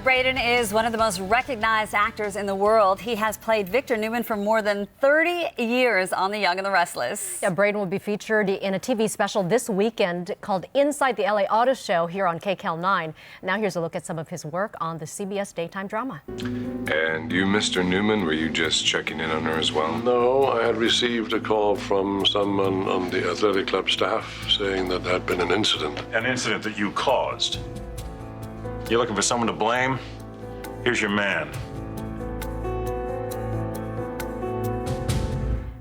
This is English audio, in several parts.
Eric Braeden is one of the most recognized actors in the world. He has played Victor Newman for more than 30 years on The Young and the Restless. Yeah, Braeden will be featured in a TV special this weekend called Inside the LA Auto Show here on KCAL9. Now here's a look at some of his work on the CBS daytime drama. And you, Mr. Newman, were you just checking in on her as well? No, I had received a call from someone on the athletic club staff saying that there had been an incident. An incident that you caused. You're looking for someone to blame? Here's your man.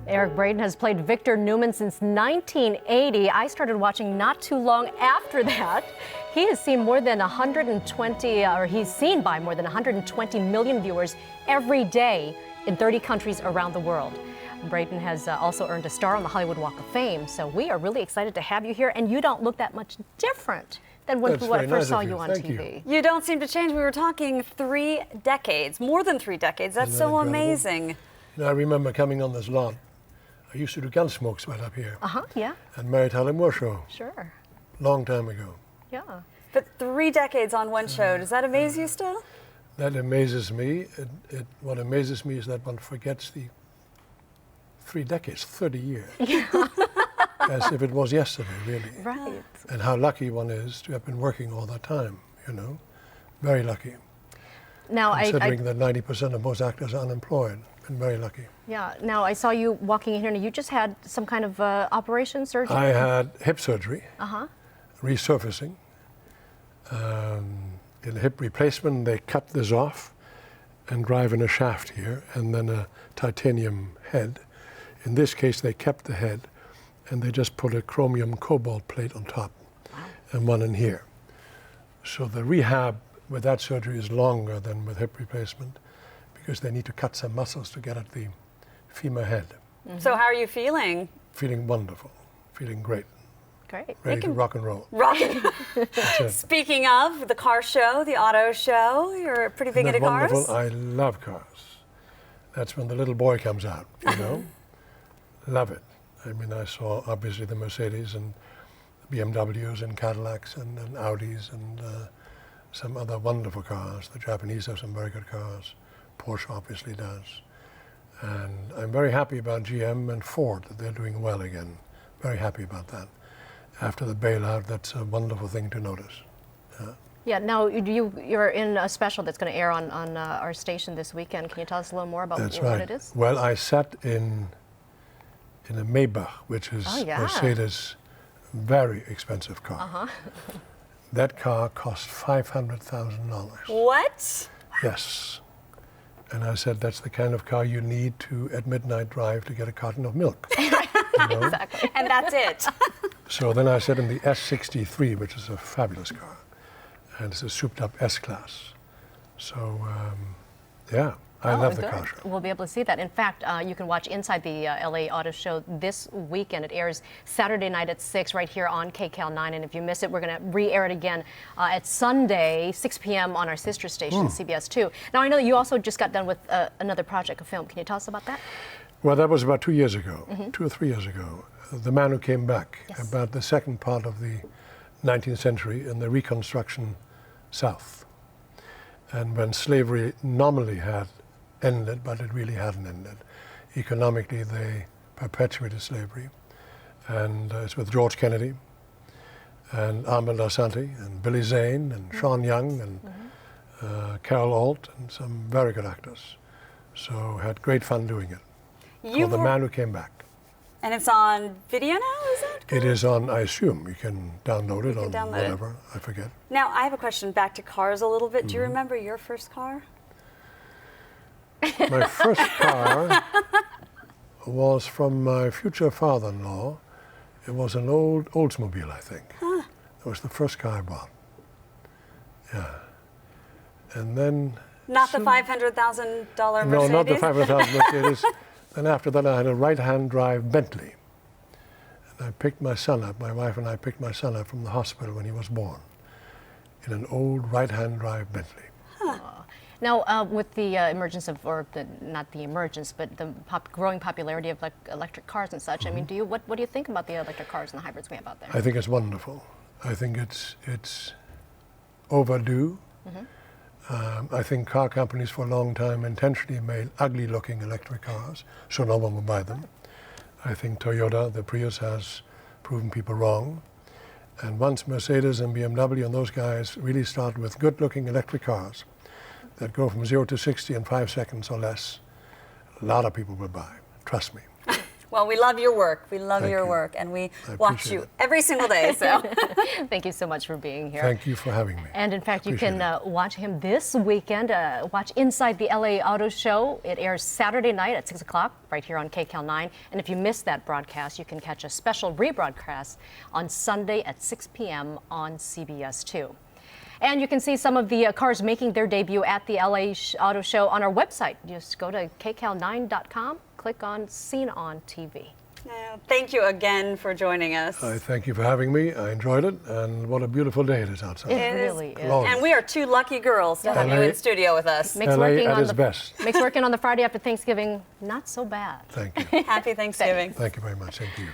Eric Braeden has played Victor Newman since 1980. I started watching not too long after that. He has seen more than 120, or he's seen by more than 120 million viewers every day in 30 countries around the world. Braeden has also earned a star on the Hollywood Walk of Fame, so we are really excited to have you here, and you don't look that much different than when I first saw you on TV. You don't seem to change. We were talking 3 decades, more than 3 decades. That's so amazing. You know, I remember coming on this lawn. I used to do Gunsmoke right up here. Yeah. And Mary Tyler Moore Show. Sure. Long time ago. Yeah. But 3 decades on one show, does that amaze you still? That amazes me. What amazes me is that one forgets the 3 decades, 30 years. Yeah. As if it was yesterday, really. Right. And how lucky one is to have been working all that time, you know. Very lucky. Now, considering that 90% of most actors are unemployed. Been very lucky. Yeah. Now, I saw you walking in here, and you just had some kind of operation, surgery? I had hip surgery. Resurfacing. In hip replacement, they cut this off and drive in a shaft here, and then a titanium head. In this case, they kept the head, and they just put a chromium cobalt plate on top, and one in here. So the rehab with that surgery is longer than with hip replacement, because they need to cut some muscles to get at the femur head. So how are you feeling? Feeling wonderful, feeling great. Great. Ready to rock and roll. Speaking of the car show, the auto show, you're pretty big into cars? Wonderful. I love cars. That's when the little boy comes out, you know. Love it. I mean, I saw obviously the Mercedes and BMWs and Cadillacs and Audis and some other wonderful cars. The Japanese have some very good cars. Porsche obviously does. And I'm very happy about GM and Ford, that they're doing well again. Very happy about that. After the bailout, that's a wonderful thing to notice. Yeah, now you're in a special that's going to air on our station this weekend. Can you tell us a little more about what it is? Well, I sat in a Maybach, which is Mercedes' very expensive car. That car cost $500,000. What? Yes. And I said, that's the kind of car you need to, at midnight, drive to get a carton of milk. You know? Exactly. And that's it. So then I sat in the S63, which is a fabulous car. And it's a souped-up S-Class. So, yeah. I love the car show. We'll be able to see that. In fact, you can watch Inside the LA Auto Show this weekend. It airs Saturday night at 6 right here on KCAL9. And if you miss it, we're going to re-air it again at Sunday, 6 p.m. on our sister station, CBS 2. Now, I know you also just got done with another project, a film. Can you tell us about that? Well, that was about 2 years ago, 2 or 3 years ago. The Man Who Came Back, about the second part of the 19th century in the Reconstruction South. And when slavery nominally had ended, but it really hadn't ended. Economically, they perpetuated slavery. And it's with George Kennedy and Armand Asante and Billy Zane and Sean Young and Carol Alt and some very good actors. So had great fun doing it. Called The Man Who Came Back. And it's on video now, is it? It is on, I assume, you can download it on whatever, I forget. Now, I have a question back to cars a little bit. Do you remember your first car? My first car was from my future father-in-law. It was an old Oldsmobile, I think. That was the first car I bought. Yeah. And then... Not the $500,000 Mercedes? No, not the $500,000 Mercedes. Then after that, I had a right-hand drive Bentley. And I picked my son up, my wife and I picked my son up from the hospital when he was born in an old right-hand drive Bentley. Now, with the emergence of, or not the emergence, but the growing popularity of electric cars and such, I mean, what do you think about the electric cars and the hybrids we have out there? I think it's wonderful. I think it's overdue. I think car companies for a long time intentionally made ugly-looking electric cars so no one would buy them. I think Toyota, the Prius, has proven people wrong. And once Mercedes and BMW and those guys really start with good-looking electric cars that go from 0 to 60 in 5 seconds or less, a lot of people will buy. Trust me. Well, we love your work. We love Thank your you. work, and we I watch appreciate you it. every single day. So, Thank you so much for being here. Thank you for having me. And in fact, you Appreciate can watch him this weekend. Watch Inside the LA Auto Show. It airs Saturday night at 6 o'clock right here on KCAL9. And if you missed that broadcast, you can catch a special rebroadcast on Sunday at 6 p.m. on CBS 2. And you can see some of the cars making their debut at the LA Auto Show on our website. Just go to KCAL9.com, click on Scene on TV. thank you again for joining us. I thank you for having me. I enjoyed it, and what a beautiful day it is outside. It really is. Glorious. And we are two lucky girls to have you LA in studio with us. Makes LA working at on its the best. makes working on the Friday after Thanksgiving not so bad. Thank you. Happy Thanksgiving. Thank you very much. Same to you.